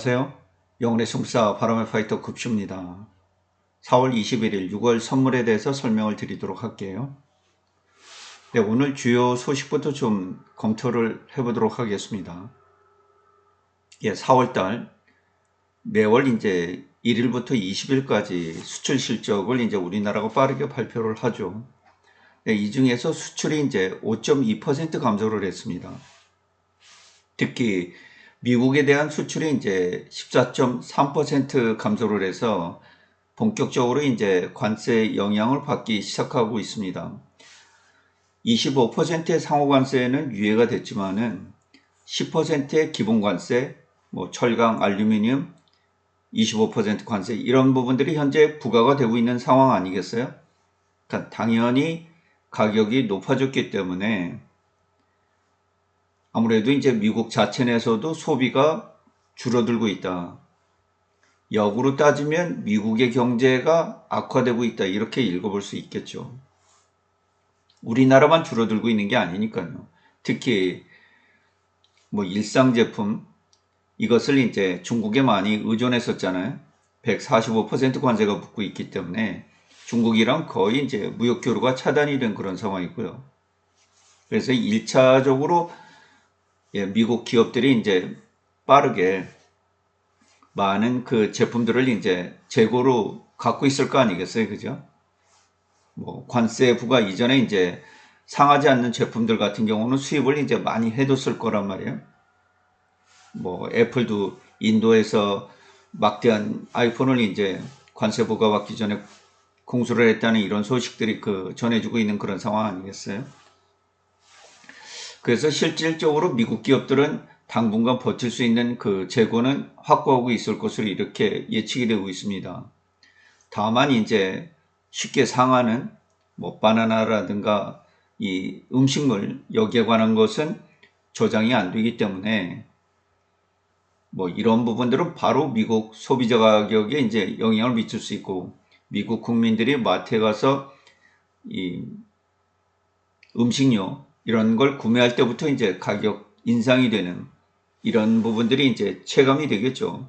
안녕하세요. 영혼의 숨사 바람의 파이터 급슈입니다. 4월 21일 6월 선물에 대해서 설명을 드리도록 할게요. 네, 오늘 주요 소식부터 좀 검토를 해보도록 하겠습니다. 4월달 매월 이제 1일부터 20일까지 수출 실적을 이제 우리나라가 빠르게 발표를 하죠. 네, 이 중에서 수출이 이제 5.2% 감소를 했습니다. 특히 미국에 대한 수출이 이제 14.3% 감소를 해서 본격적으로 이제 관세 영향을 받기 시작하고 있습니다. 25%의 상호관세는 유예가 됐지만은 10%의 기본관세, 철강, 알루미늄 25% 관세 이런 부분들이 현재 부과가 되고 있는 상황 아니겠어요? 그러니까 당연히 가격이 높아졌기 때문에 아무래도 이제 미국 자체 내에서도 소비가 줄어들고 있다. 역으로 따지면 미국의 경제가 악화되고 있다. 이렇게 읽어볼 수 있겠죠. 우리나라만 줄어들고 있는 게 아니니까요. 특히 일상 제품 이것을 이제 중국에 많이 의존했었잖아요. 145% 관세가 붙고 있기 때문에 중국이랑 거의 이제 무역 교류가 차단이 된 그런 상황이고요. 그래서 1차적으로 미국 기업들이 이제 빠르게 많은 그 제품들을 이제 재고로 갖고 있을 거 아니겠어요, 그죠? 관세 부과 이전에 이제 상하지 않는 제품들 같은 경우는 수입을 이제 많이 해뒀을 거란 말이에요. 애플도 인도에서 막대한 아이폰을 이제 관세 부과받기 전에 공수를 했다는 이런 소식들이 전해주고 있는 그런 상황 아니겠어요? 그래서 실질적으로 미국 기업들은 당분간 버틸 수 있는 그 재고는 확보하고 있을 것으로 이렇게 예측이 되고 있습니다. 다만 이제 쉽게 상하는 바나나라든가 이 음식물 여기에 관한 것은 저장이 안 되기 때문에 이런 부분들은 바로 미국 소비자 가격에 이제 영향을 미칠 수 있고 미국 국민들이 마트에 가서 이 음식료 이런 걸 구매할 때부터 이제 가격 인상이 되는 이런 부분들이 이제 체감이 되겠죠.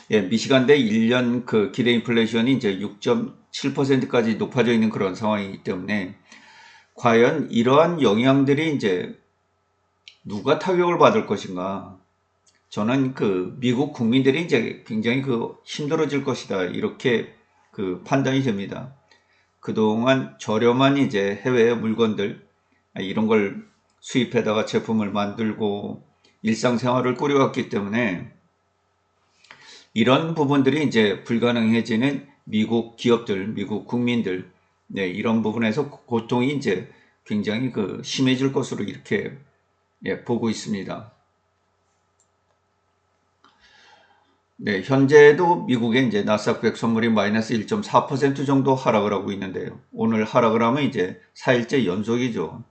미시간대 1년 그 기대 인플레이션이 이제 6.7%까지 높아져 있는 그런 상황이기 때문에 과연 이러한 영향들이 이제 누가 타격을 받을 것인가? 저는 미국 국민들이 이제 굉장히 힘들어질 것이다. 이렇게 판단이 됩니다. 그동안 저렴한 이제 해외 물건들 이런 걸 수입해다가 제품을 만들고 일상생활을 꾸려왔기 때문에 이런 부분들이 이제 불가능해지는 미국 기업들, 미국 국민들, 이런 부분에서 고통이 이제 굉장히 심해질 것으로 이렇게 보고 있습니다. 현재도 미국의 이제 나스닥 100 선물이 마이너스 1.4% 정도 하락을 하고 있는데요. 오늘 하락을 하면 이제 4일째 연속이죠.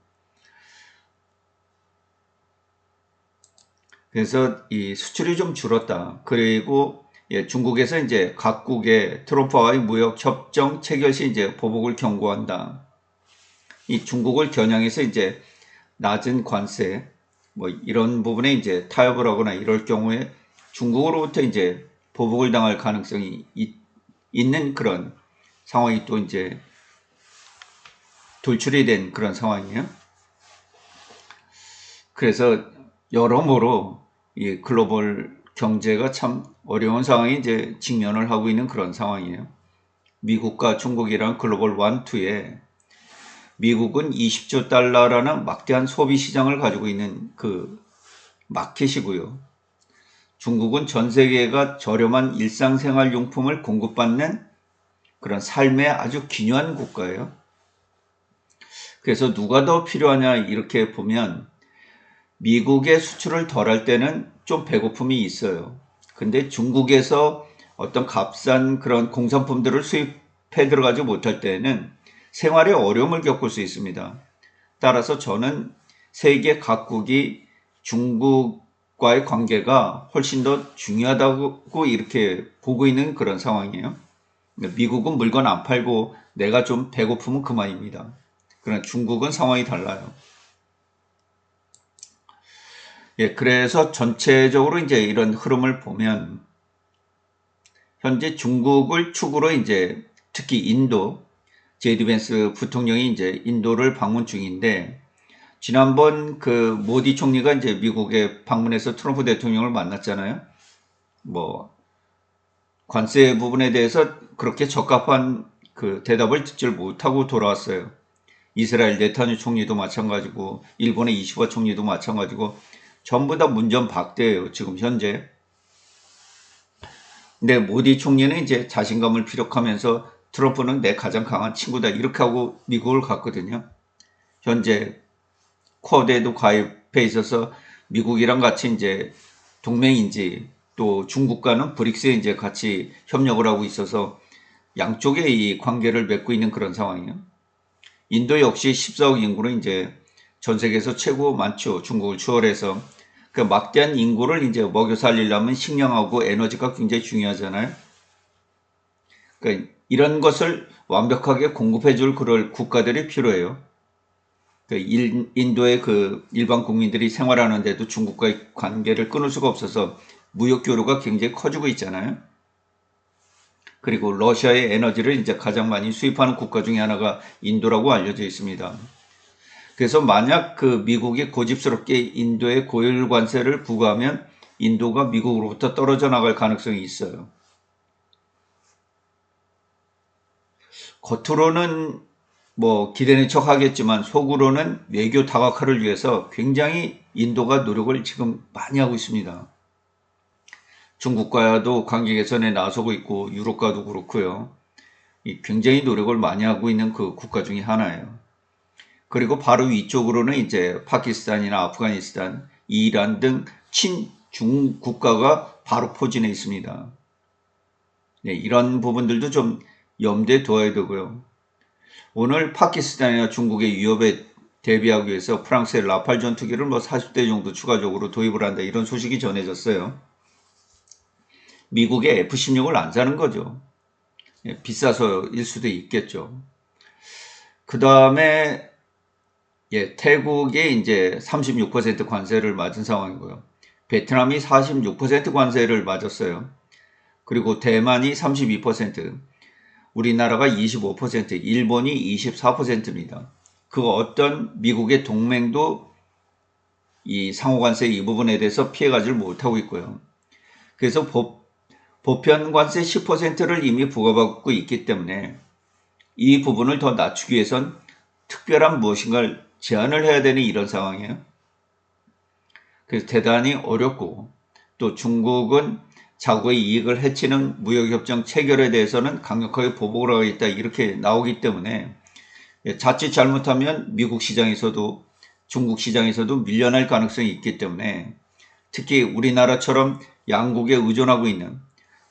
그래서 이 수출이 좀 줄었다. 그리고 중국에서 이제 각국의 트럼프와의 무역 협정 체결 시 이제 보복을 경고한다. 이 중국을 겨냥해서 이제 낮은 관세 이런 부분에 이제 타협을 하거나 이럴 경우에 중국으로부터 이제 보복을 당할 가능성이 있는 그런 상황이 또 이제 돌출이 된 그런 상황이에요. 그래서 여러모로 이 글로벌 경제가 참 어려운 상황에 이제 직면을 하고 있는 그런 상황이에요. 미국과 중국이랑 글로벌 1, 2에 미국은 20조 달러라는 막대한 소비 시장을 가지고 있는 마켓이고요. 중국은 전 세계가 저렴한 일상생활 용품을 공급받는 그런 삶의 아주 기묘한 국가예요. 그래서 누가 더 필요하냐 이렇게 보면 미국의 수출을 덜 할 때는 좀 배고픔이 있어요. 근데 중국에서 어떤 값싼 그런 공산품들을 수입해 들어가지 못할 때는 생활에 어려움을 겪을 수 있습니다. 따라서 저는 세계 각국이 중국과의 관계가 훨씬 더 중요하다고 이렇게 보고 있는 그런 상황이에요. 미국은 물건 안 팔고 내가 좀 배고프면 그만입니다. 그러나 중국은 상황이 달라요. 예, 그래서 전체적으로 이제 이런 흐름을 보면 현재 중국을 축으로 이제 특히 인도 제이디 벤스 부통령이 이제 인도를 방문 중인데 지난번 그 모디 총리가 이제 미국에 방문해서 트럼프 대통령을 만났잖아요. 뭐 관세 부분에 대해서 그렇게 적합한 그 대답을 듣질 못하고 돌아왔어요. 이스라엘 네타뉴 총리도 마찬가지고 일본의 이시바 총리도 마찬가지고 전부 다 문전박대예요. 지금 현재. 근데 모디 총리는 이제 자신감을 피력하면서 트럼프는 내 가장 강한 친구다 이렇게 하고 미국을 갔거든요. 현재 쿼드에도 가입해 있어서 미국이랑 같이 이제 동맹인지 또 중국과는 브릭스에 이제 같이 협력을 하고 있어서 양쪽의 이 관계를 맺고 있는 그런 상황이에요. 인도 역시 14억 인구는 이제 전 세계에서 최고 많죠. 중국을 추월해서. 그 막대한 인구를 이제 먹여 살리려면 식량하고 에너지가 굉장히 중요하잖아요. 그러니까 이런 것을 완벽하게 공급해 줄 그럴 국가들이 필요해요. 인도의 그 일반 국민들이 생활하는데도 중국과의 관계를 끊을 수가 없어서 무역 교류가 굉장히 커지고 있잖아요. 그리고 러시아의 에너지를 이제 가장 많이 수입하는 국가 중에 하나가 인도라고 알려져 있습니다. 그래서 만약 그 미국이 고집스럽게 인도에 고율 관세를 부과하면 인도가 미국으로부터 떨어져 나갈 가능성이 있어요. 겉으로는 뭐 기대는 척 하겠지만 속으로는 외교 다각화를 위해서 굉장히 인도가 노력을 지금 많이 하고 있습니다. 중국과도 관계 개선에 나서고 있고 유럽과도 그렇고요. 굉장히 노력을 많이 하고 있는 그 국가 중에 하나예요. 그리고 바로 위쪽으로는 이제 파키스탄이나 아프가니스탄, 이란 등 친중 국가가 바로 포진해 있습니다. 네, 이런 부분들도 좀 염두에 두어야 되고요. 오늘 파키스탄이나 중국의 위협에 대비하기 위해서 프랑스의 라팔 전투기를 뭐 40대 정도 추가적으로 도입을 한다 이런 소식이 전해졌어요. 미국의 F-16을 안 사는 거죠. 예, 비싸서일 수도 있겠죠. 그 다음에 예, 태국이 이제 36% 관세를 맞은 상황이고요. 베트남이 46% 관세를 맞았어요. 그리고 대만이 32%, 우리나라가 25%, 일본이 24%입니다. 그 어떤 미국의 동맹도 이 상호관세 이 부분에 대해서 피해가지를 못하고 있고요. 그래서 보편 관세 10%를 이미 부과받고 있기 때문에 이 부분을 더 낮추기 위해선 특별한 무엇인가를 제한을 해야 되는 이런 상황이에요. 그래서 대단히 어렵고 또 중국은 자국의 이익을 해치는 무역협정 체결에 대해서는 강력하게 보복을 하고 있다 이렇게 나오기 때문에 자칫 잘못하면 미국 시장에서도 중국 시장에서도 밀려날 가능성이 있기 때문에 특히 우리나라처럼 양국에 의존하고 있는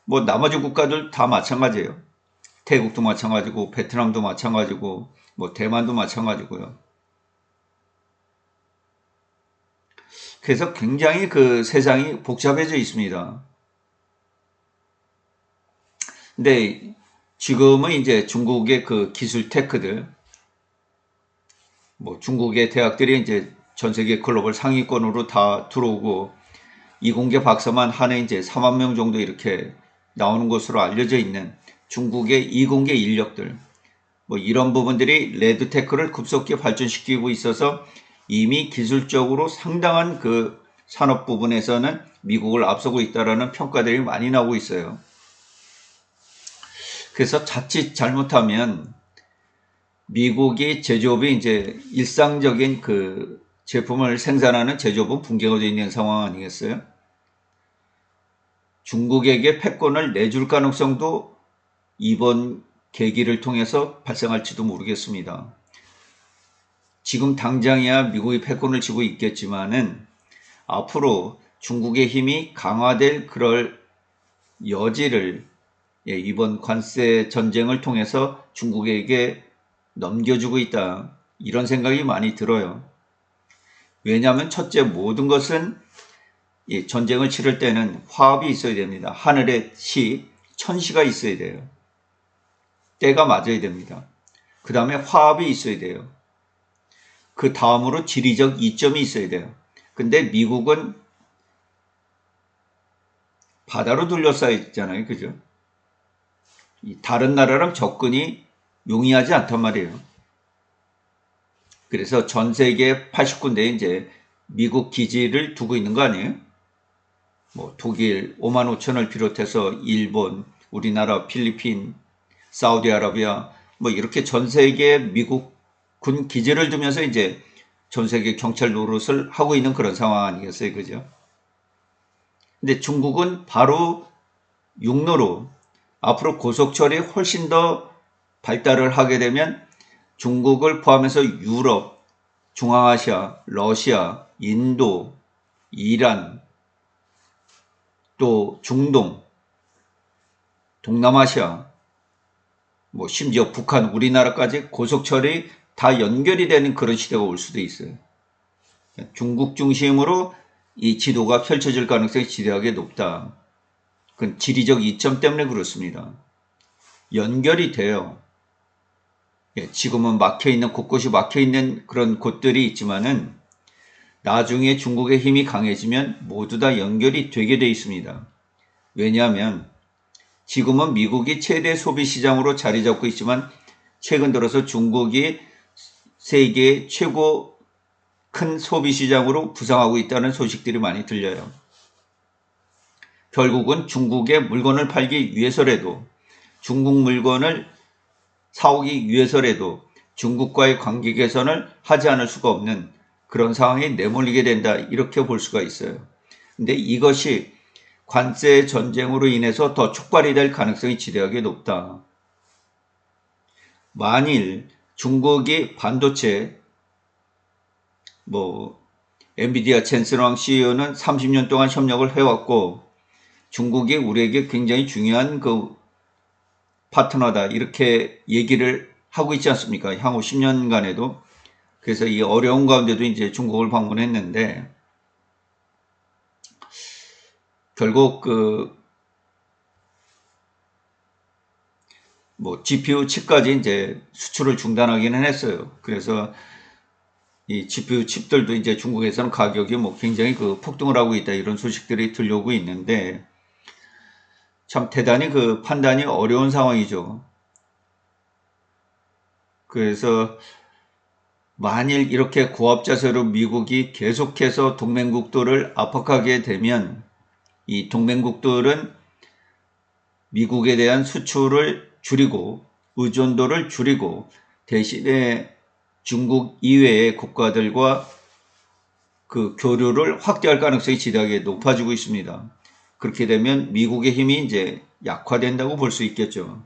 뭐 나머지 국가들 다 마찬가지예요. 태국도 마찬가지고 베트남도 마찬가지고 뭐 대만도 마찬가지고요. 그래서 굉장히 그 세상이 복잡해져 있습니다. 근데 지금은 이제 중국의 그 기술 테크들, 뭐 중국의 대학들이 이제 전 세계 글로벌 상위권으로 다 들어오고 이공계 박사만 한 해 이제 4만 명 정도 이렇게 나오는 것으로 알려져 있는 중국의 이공계 인력들, 뭐 이런 부분들이 레드테크를 급속히 발전시키고 있어서 이미 기술적으로 상당한 그 산업 부분에서는 미국을 앞서고 있다라는 평가들이 많이 나오고 있어요. 그래서 자칫 잘못하면 미국이 제조업이 이제 일상적인 그 제품을 생산하는 제조업은 붕괴가 되어 있는 상황 아니겠어요? 중국에게 패권을 내줄 가능성도 이번 계기를 통해서 발생할지도 모르겠습니다. 지금 당장이야 미국이 패권을 쥐고 있겠지만은 앞으로 중국의 힘이 강화될 그럴 여지를 이번 관세 전쟁을 통해서 중국에게 넘겨주고 있다. 이런 생각이 많이 들어요. 왜냐하면 첫째 모든 것은 전쟁을 치를 때는 화합이 있어야 됩니다. 하늘의 시, 천시가 있어야 돼요. 때가 맞아야 됩니다. 그 다음에 화합이 있어야 돼요. 그 다음으로 지리적 이점이 있어야 돼요. 근데 미국은 바다로 둘러싸여 있잖아요. 그죠? 다른 나라랑 접근이 용이하지 않단 말이에요. 그래서 전 세계 80군데에 이제 미국 기지를 두고 있는 거 아니에요? 뭐 독일 5만 5천을 비롯해서 일본, 우리나라, 필리핀, 사우디아라비아 뭐 이렇게 전 세계 미국 군 기지를 두면서 이제 전 세계 경찰 노릇을 하고 있는 그런 상황 아니겠어요? 그죠? 근데 중국은 바로 육로로 앞으로 고속철이 훨씬 더 발달을 하게 되면 중국을 포함해서 유럽, 중앙아시아, 러시아, 인도, 이란, 또 중동, 동남아시아, 뭐 심지어 북한, 우리나라까지 고속철이 다 연결이 되는 그런 시대가 올 수도 있어요. 중국 중심으로 이 지도가 펼쳐질 가능성이 지대하게 높다. 그건 지리적 이점 때문에 그렇습니다. 연결이 돼요. 지금은 막혀있는, 곳곳이 막혀있는 그런 곳들이 있지만은 나중에 중국의 힘이 강해지면 모두 다 연결이 되게 돼 있습니다. 왜냐하면 지금은 미국이 최대 소비 시장으로 자리 잡고 있지만 최근 들어서 중국이 세계 최고 큰 소비 시장으로 부상하고 있다는 소식들이 많이 들려요. 결국은 중국에 물건을 팔기 위해서라도 중국 물건을 사오기 위해서라도 중국과의 관계 개선을 하지 않을 수가 없는 그런 상황에 내몰리게 된다 이렇게 볼 수가 있어요. 근데 이것이 관세 전쟁으로 인해서 더 촉발이 될 가능성이 지대하게 높다. 만일 중국이 반도체 엔비디아 젠슨왕 CEO는 30년 동안 협력을 해왔고 중국이 우리에게 굉장히 중요한 그 파트너다 이렇게 얘기를 하고 있지 않습니까? 향후 10년간에도. 그래서 이 어려운 가운데도 이제 중국을 방문했는데 결국 GPU 칩까지 이제 수출을 중단하기는 했어요. 그래서 이 GPU 칩들도 이제 중국에서는 가격이 굉장히 폭등을 하고 있다 이런 소식들이 들려오고 있는데 참 대단히 판단이 어려운 상황이죠. 그래서 만일 이렇게 고압 자세로 미국이 계속해서 동맹국들을 압박하게 되면 이 동맹국들은 미국에 대한 수출을 줄이고 의존도를 줄이고 대신에 중국 이외의 국가들과 그 교류를 확대할 가능성이 지대하게 높아지고 있습니다. 그렇게 되면 미국의 힘이 이제 약화된다고 볼 수 있겠죠.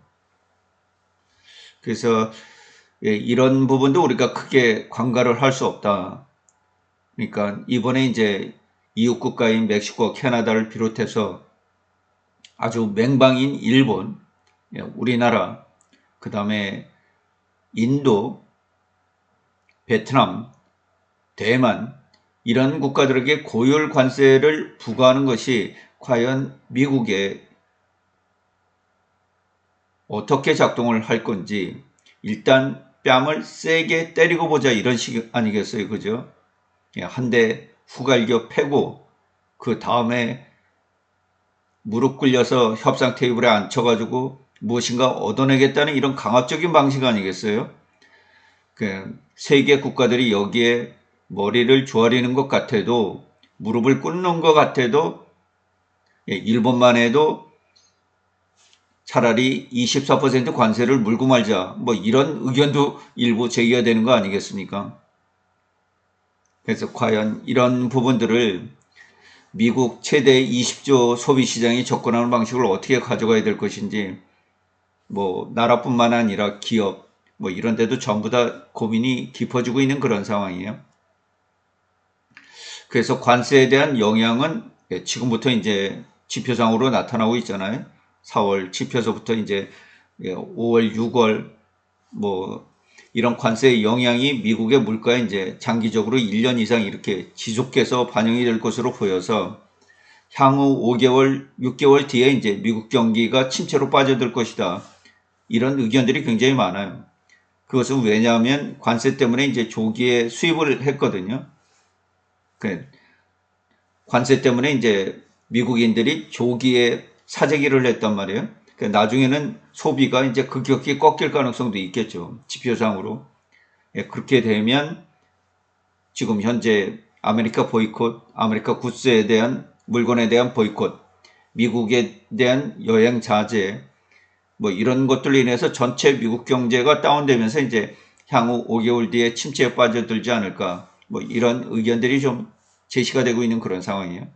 그래서 이런 부분도 우리가 크게 관가를 할 수 없다. 그러니까 이번에 이제 이웃 국가인 멕시코와 캐나다를 비롯해서 아주 맹방인 일본, 우리나라, 그 다음에 인도, 베트남, 대만 이런 국가들에게 고율 관세를 부과하는 것이 과연 미국에 어떻게 작동을 할 건지 일단 뺨을 세게 때리고 보자 이런 식 아니겠어요. 그죠? 한 대 후갈겨 패고 그 다음에 무릎 꿇려서 협상 테이블에 앉혀가지고 무엇인가 얻어내겠다는 이런 강압적인 방식 아니겠어요? 세계 국가들이 여기에 머리를 조아리는 것 같아도 무릎을 꿇는 것 같아도 일본만 해도 차라리 24% 관세를 물고 말자 이런 의견도 일부 제기가 되는 거 아니겠습니까? 그래서 과연 이런 부분들을 미국 최대 20조 소비시장이 접근하는 방식을 어떻게 가져가야 될 것인지 나라뿐만 아니라 기업 이런 데도 전부 다 고민이 깊어지고 있는 그런 상황이에요. 그래서 관세에 대한 영향은 지금부터 이제 지표상으로 나타나고 있잖아요. 4월 지표서부터 이제 5월, 6월 이런 관세의 영향이 미국의 물가에 이제 장기적으로 1년 이상 이렇게 지속해서 반영이 될 것으로 보여서 향후 5개월, 6개월 뒤에 이제 미국 경기가 침체로 빠져들 것이다. 이런 의견들이 굉장히 많아요. 그것은 왜냐하면 관세 때문에 이제 조기에 수입을 했거든요. 관세 때문에 이제 미국인들이 조기에 사재기를 했단 말이에요. 나중에는 소비가 이제 급격히 꺾일 가능성도 있겠죠. 지표상으로. 예, 그렇게 되면 지금 현재 아메리카 보이콧, 아메리카 구스에 대한 물건에 대한 보이콧, 미국에 대한 여행 자제, 뭐 이런 것들로 인해서 전체 미국 경제가 다운되면서 이제 향후 5개월 뒤에 침체에 빠져들지 않을까, 뭐 이런 의견들이 좀 제시가 되고 있는 그런 상황이에요.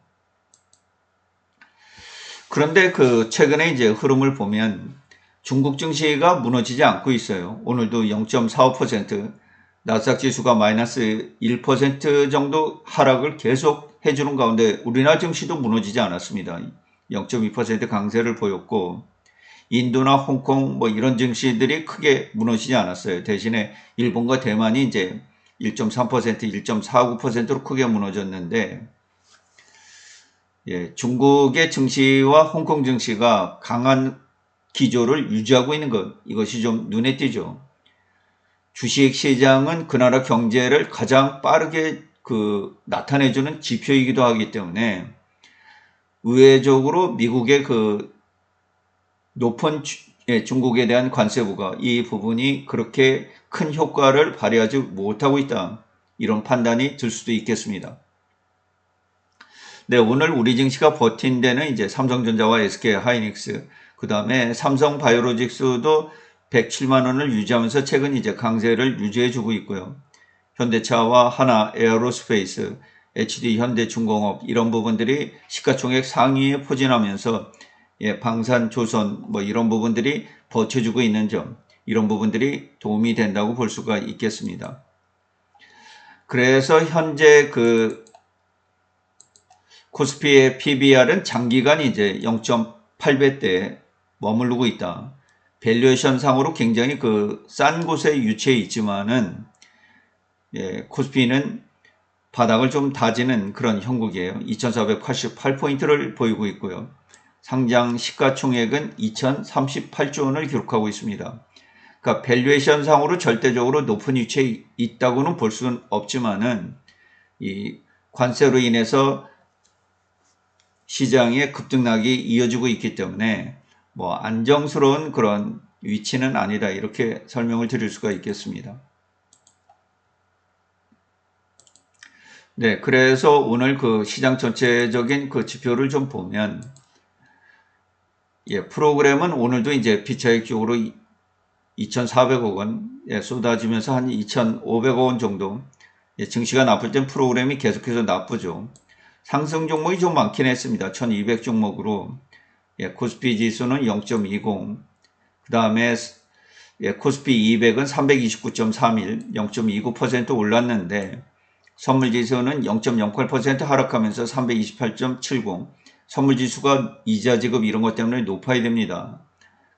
그런데 그 최근에 이제 흐름을 보면 중국 증시가 무너지지 않고 있어요. 오늘도 0.45%, 나스닥 지수가 마이너스 1% 정도 하락을 계속 해주는 가운데 우리나라 증시도 무너지지 않았습니다. 0.2% 강세를 보였고, 인도나 홍콩 뭐 이런 증시들이 크게 무너지지 않았어요. 대신에 일본과 대만이 이제 1.3%, 1.49%로 크게 무너졌는데, 예, 중국의 증시와 홍콩 증시가 강한 기조를 유지하고 있는 것, 이것이 좀 눈에 띄죠. 주식 시장은 그 나라 경제를 가장 빠르게 나타내주는 지표이기도 하기 때문에 의외적으로 미국의 높은 중국에 대한 관세 부과, 이 부분이 그렇게 큰 효과를 발휘하지 못하고 있다, 이런 판단이 들 수도 있겠습니다. 네, 오늘 우리 증시가 버틴 데는 이제 삼성전자와 SK 하이닉스, 그 다음에 삼성 바이오로직스도 107만 원을 유지하면서 최근 이제 강세를 유지해주고 있고요. 현대차와 하나 에어로스페이스, HD 현대중공업 이런 부분들이 시가총액 상위에 포진하면서 예, 방산 조선 뭐 이런 부분들이 버텨주고 있는 점, 이런 부분들이 도움이 된다고 볼 수가 있겠습니다. 그래서 현재 코스피의 PBR은 장기간 이제 0.8배대에 머무르고 있다. 밸류에이션 상으로 굉장히 싼 곳에 위치해 있지만은 예, 코스피는 바닥을 좀 다지는 그런 형국이에요. 2488포인트를 보이고 있고요. 상장 시가총액은 2038조 원을 기록하고 있습니다. 그러니까 밸류에이션 상으로 절대적으로 높은 위치에 있다고는 볼 수는 없지만은 이 관세로 인해서 시장의 급등락이 이어지고 있기 때문에 뭐 안정스러운 그런 위치는 아니다, 이렇게 설명을 드릴 수가 있겠습니다. 네, 그래서 오늘 시장 전체적인 지표를 좀 보면, 예, 프로그램은 오늘도 이제 피차익 쪽으로 2,400억 원 쏟아지면서 한 2,500억 원 정도, 예, 증시가 나쁠 땐 프로그램이 계속해서 나쁘죠. 상승 종목이 좀 많긴 했습니다. 1200 종목으로, 예, 코스피 지수는 0.20, 그 다음에 예, 코스피 200은 329.31, 0.29% 올랐는데 선물지수는 0.08% 하락하면서 328.70, 선물지수가 이자 지급 이런 것 때문에 높아야 됩니다.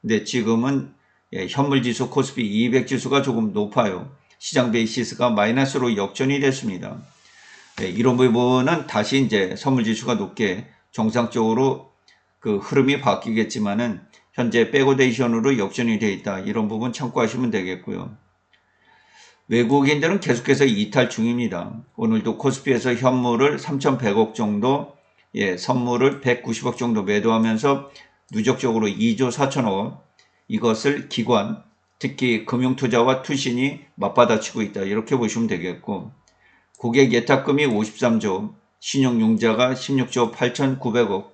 근데 지금은 예, 현물지수 코스피 200 지수가 조금 높아요. 시장 베이시스가 마이너스로 역전이 됐습니다. 예, 이런 부분은 다시 이제 선물지수가 높게 정상적으로 흐름이 바뀌겠지만은 현재 백오데이션으로 역전이 되어 있다, 이런 부분 참고하시면 되겠고요. 외국인들은 계속해서 이탈 중입니다. 오늘도 코스피에서 현물을 3,100억 정도, 예, 선물을 190억 정도 매도하면서 누적적으로 2조 4천억, 이것을 기관, 특히 금융투자와 투신이 맞받아치고 있다, 이렇게 보시면 되겠고, 고객 예탁금이 53조, 신용융자가 16조 8,900억,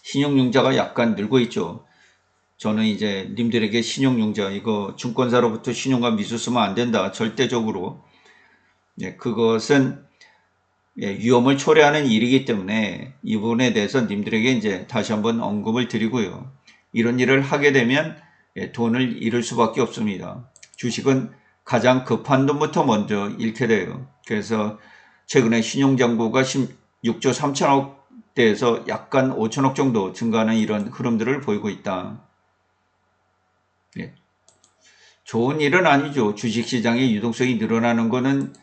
신용융자가 약간 늘고 있죠. 저는 이제 님들에게 신용융자, 이거 증권사로부터 신용과 미수 쓰면 안 된다, 절대적으로. 예, 그것은 예, 위험을 초래하는 일이기 때문에 이 부분에 대해서 님들에게 이제 다시 한번 언급을 드리고요. 이런 일을 하게 되면 예, 돈을 잃을 수밖에 없습니다. 주식은 가장 급한 돈부터 먼저 잃게 돼요. 그래서 최근에 신용잔고가 16조 3천억 대에서 약간 5천억 정도 증가하는 이런 흐름들을 보이고 있다. 예. 좋은 일은 아니죠. 주식시장의 유동성이 늘어나는 것은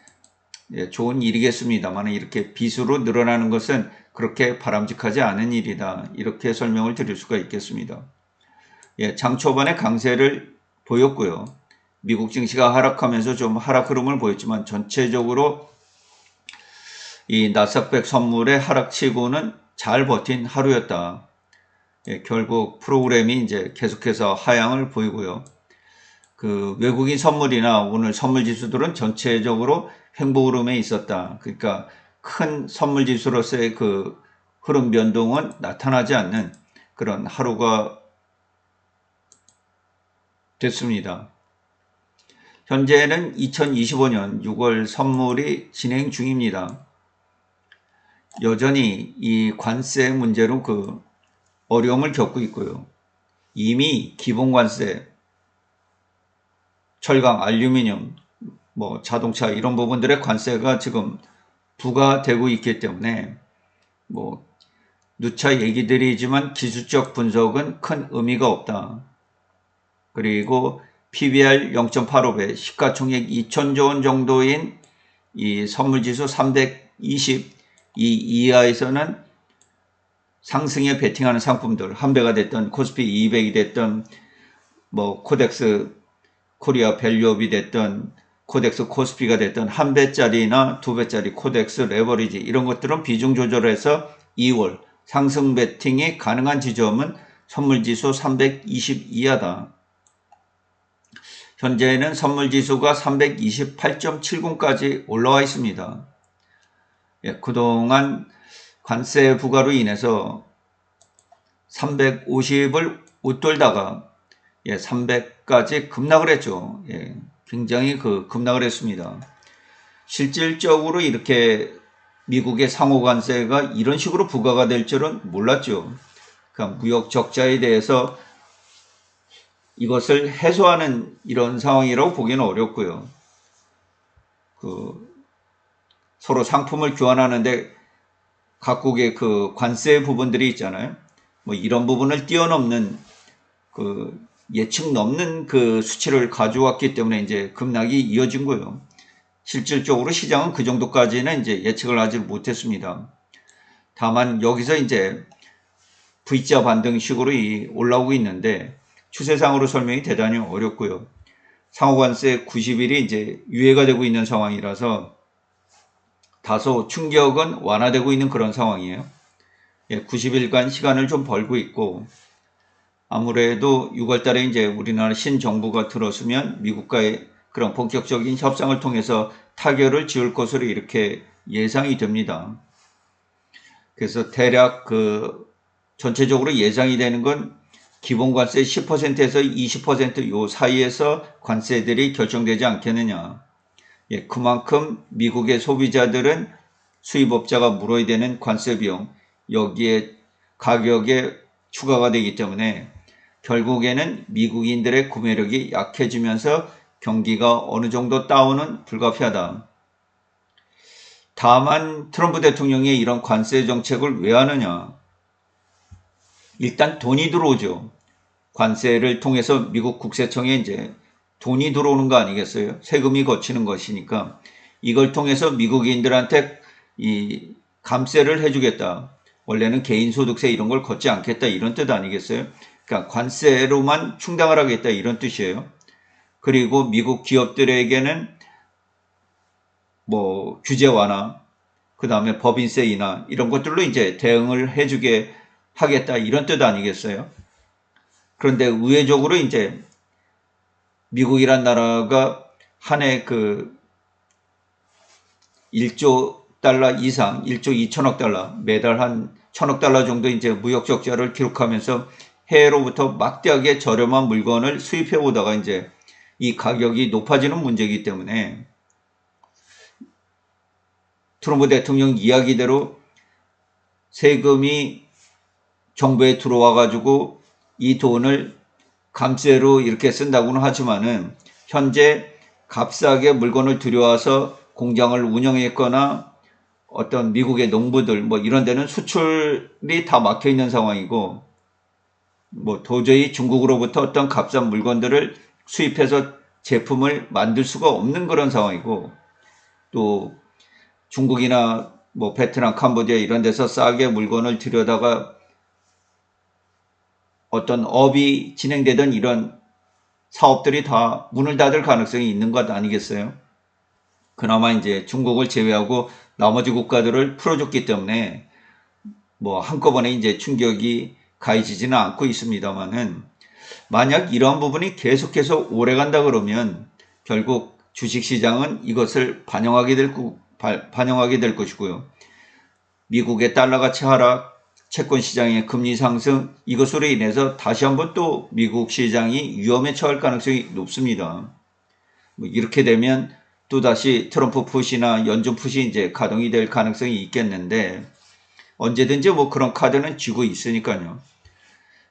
예, 좋은 일이겠습니다만 이렇게 비수로 늘어나는 것은 그렇게 바람직하지 않은 일이다, 이렇게 설명을 드릴 수가 있겠습니다. 예, 장 초반에 강세를 보였고요. 미국 증시가 하락하면서 좀 하락 흐름을 보였지만 전체적으로 이 나스닥 선물의 하락치고는 잘 버틴 하루였다. 예, 결국 프로그램이 이제 계속해서 하향을 보이고요. 그 외국인 선물이나 오늘 선물 지수들은 전체적으로 횡보 흐름에 있었다. 그러니까 큰 선물 지수로서의 그 흐름 변동은 나타나지 않는 그런 하루가 됐습니다. 현재는 2025년 6월 선물이 진행 중입니다. 여전히 이 관세 문제로 그 어려움을 겪고 있고요. 이미 기본관세, 철강, 알루미늄, 뭐 자동차 이런 부분들의 관세가 지금 부과되고 있기 때문에 뭐 누차 얘기드리지만 기술적 분석은 큰 의미가 없다. 그리고 PBR 0.85배, 시가총액 2천조 원 정도인 이 선물지수 320 이 이하에서는 상승에 베팅하는 상품들, 한 배가 됐던 코스피 200이 됐던 뭐 코덱스 코리아 밸류업이 됐던 코덱스 코스피가 됐던 한 배짜리나 두 배짜리 코덱스 레버리지 이런 것들은 비중 조절해서 2월 상승 베팅이 가능한 지점은 선물지수 320 이하다. 현재는 선물지수가 328.70까지 올라와 있습니다. 예, 그동안 관세 부과로 인해서 350을 웃돌다가 300까지 급락을 했죠. 예, 굉장히 급락을 했습니다. 실질적으로 이렇게 미국의 상호 관세가 이런 식으로 부과가 될 줄은 몰랐죠. 그러니까 무역 적자에 대해서 이것을 해소하는 이런 상황이라고 보기는 어렵고요. 서로 상품을 교환하는데 각국의 그 관세 부분들이 있잖아요. 뭐 이런 부분을 뛰어넘는 예측 넘는 그 수치를 가져왔기 때문에 이제 급락이 이어진 거예요. 실질적으로 시장은 그 정도까지는 이제 예측을 하지 못했습니다. 다만 여기서 이제 V자 반등식으로 올라오고 있는데 추세상으로 설명이 대단히 어렵고요. 상호관세 90일이 이제 유예가 되고 있는 상황이라서 다소 충격은 완화되고 있는 그런 상황이에요. 90일간 시간을 좀 벌고 있고 아무래도 6월 달에 이제 우리나라 신정부가 들어서면 미국과의 그런 본격적인 협상을 통해서 타결을 지을 것으로 이렇게 예상이 됩니다. 그래서 대략 전체적으로 예상이 되는 건 기본관세 10%에서 20% 요 사이에서 관세들이 결정되지 않겠느냐. 그만큼 미국의 소비자들은 수입업자가 물어야 되는 관세 비용, 여기에 가격에 추가가 되기 때문에 결국에는 미국인들의 구매력이 약해지면서 경기가 어느 정도 다운은 불가피하다. 다만 트럼프 대통령이 이런 관세 정책을 왜 하느냐. 일단 돈이 들어오죠. 관세를 통해서 미국 국세청에 이제 돈이 들어오는 거 아니겠어요? 세금이 거치는 것이니까 이걸 통해서 미국인들한테 이 감세를 해주겠다. 원래는 개인소득세 이런 걸 걷지 않겠다 이런 뜻 아니겠어요? 그러니까 관세로만 충당을 하겠다 이런 뜻이에요. 그리고 미국 기업들에게는 뭐 규제 완화, 그 다음에 법인세 인하 이런 것들로 이제 대응을 해주게 하겠다 이런 뜻 아니겠어요? 그런데 의외적으로 이제 미국이란 나라가 한 해 1조 달러 이상, 1조 2천억 달러, 매달 한 1천억 달러 정도 이제 무역 적자를 기록하면서 해외로부터 막대하게 저렴한 물건을 수입해 오다가 이제 이 가격이 높아지는 문제이기 때문에 트럼프 대통령 이야기대로 세금이 정부에 들어와 가지고 이 돈을 감세로 이렇게 쓴다고는 하지만은 현재 값싸게 물건을 들여와서 공장을 운영했거나 어떤 미국의 농부들 뭐 이런 데는 수출이 다 막혀 있는 상황이고 뭐 도저히 중국으로부터 어떤 값싼 물건들을 수입해서 제품을 만들 수가 없는 그런 상황이고 또 중국이나 뭐 베트남, 캄보디아 이런 데서 싸게 물건을 들여다가 어떤 업이 진행되던 이런 사업들이 다 문을 닫을 가능성이 있는 것 아니겠어요? 그나마 이제 중국을 제외하고 나머지 국가들을 풀어줬기 때문에 뭐 한꺼번에 이제 충격이 가해지지는 않고 있습니다만은, 만약 이러한 부분이 계속해서 오래 간다 그러면 결국 주식시장은 이것을 반영하게 될 것이고요. 미국의 달러 가치 하락, 채권 시장의 금리 상승, 이것으로 인해서 다시 한번 또 미국 시장이 위험에 처할 가능성이 높습니다. 뭐 이렇게 되면 또다시 트럼프 푸시나 연준 푸시 이제 가동이 될 가능성이 있겠는데, 언제든지 뭐 그런 카드는 쥐고 있으니까요.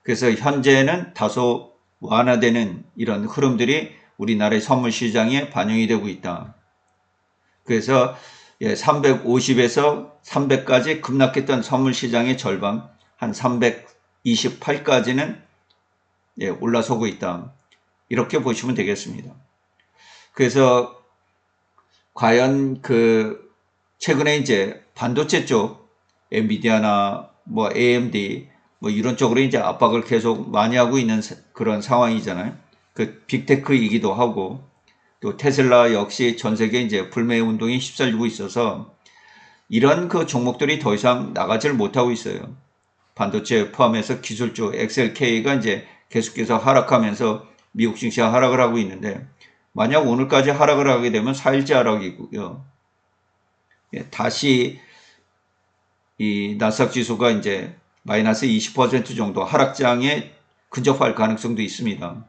그래서 현재는 다소 완화되는 이런 흐름들이 우리나라의 선물 시장에 반영이 되고 있다. 그래서 350에서 300까지 급락했던 선물 시장의 절반, 한 328까지는 올라서고 있다. 이렇게 보시면 되겠습니다. 그래서 과연 최근에 이제 반도체 쪽 엔비디아나 뭐 AMD 뭐 이런 쪽으로 이제 압박을 계속 많이 하고 있는 그런 상황이잖아요. 빅테크이기도 하고, 또 테슬라 역시 전 세계 이제 불매 운동이 휩쓸리고 있어서 이런 종목들이 더 이상 나가질 못하고 있어요. 반도체 포함해서 기술주 XLK가 이제 계속해서 하락하면서 미국 증시가 하락을 하고 있는데, 만약 오늘까지 하락을 하게 되면 4일째 하락이고요. 다시 이 나스닥 지수가 이제 마이너스 20% 정도 하락장에 근접할 가능성도 있습니다.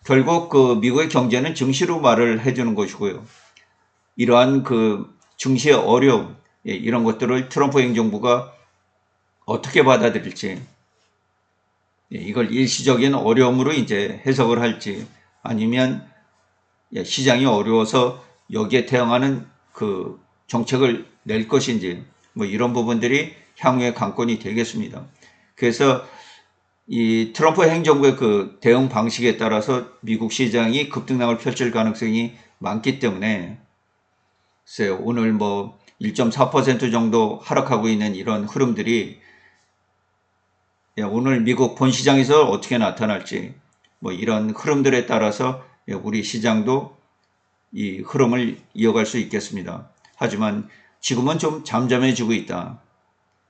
결국 미국의 경제는 증시로 말을 해주는 것이고요. 이러한 증시의 어려움, 이런 것들을 트럼프 행정부가 어떻게 받아들일지, 이걸 일시적인 어려움으로 이제 해석을 할지, 아니면 시장이 어려워서 여기에 대응하는 정책을 낼 것인지, 뭐 이런 부분들이 향후의 관건이 되겠습니다. 그래서 이 트럼프 행정부의 대응 방식에 따라서 미국 시장이 급등락을 펼칠 가능성이 많기 때문에, 글쎄요, 오늘 뭐 1.4% 정도 하락하고 있는 이런 흐름들이 오늘 미국 본 시장에서 어떻게 나타날지, 뭐 이런 흐름들에 따라서 우리 시장도 이 흐름을 이어갈 수 있겠습니다. 하지만 지금은 좀 잠잠해지고 있다.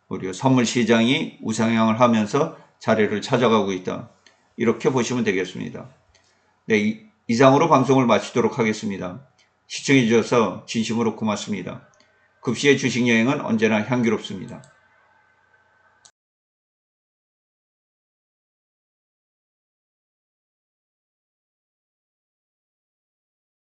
우리 선물 시장이 우상향을 하면서 자리를 찾아가고 있다. 이렇게 보시면 되겠습니다. 네, 이상으로 방송을 마치도록 하겠습니다. 시청해 주셔서 진심으로 고맙습니다. 급시의 주식 여행은 언제나 향기롭습니다.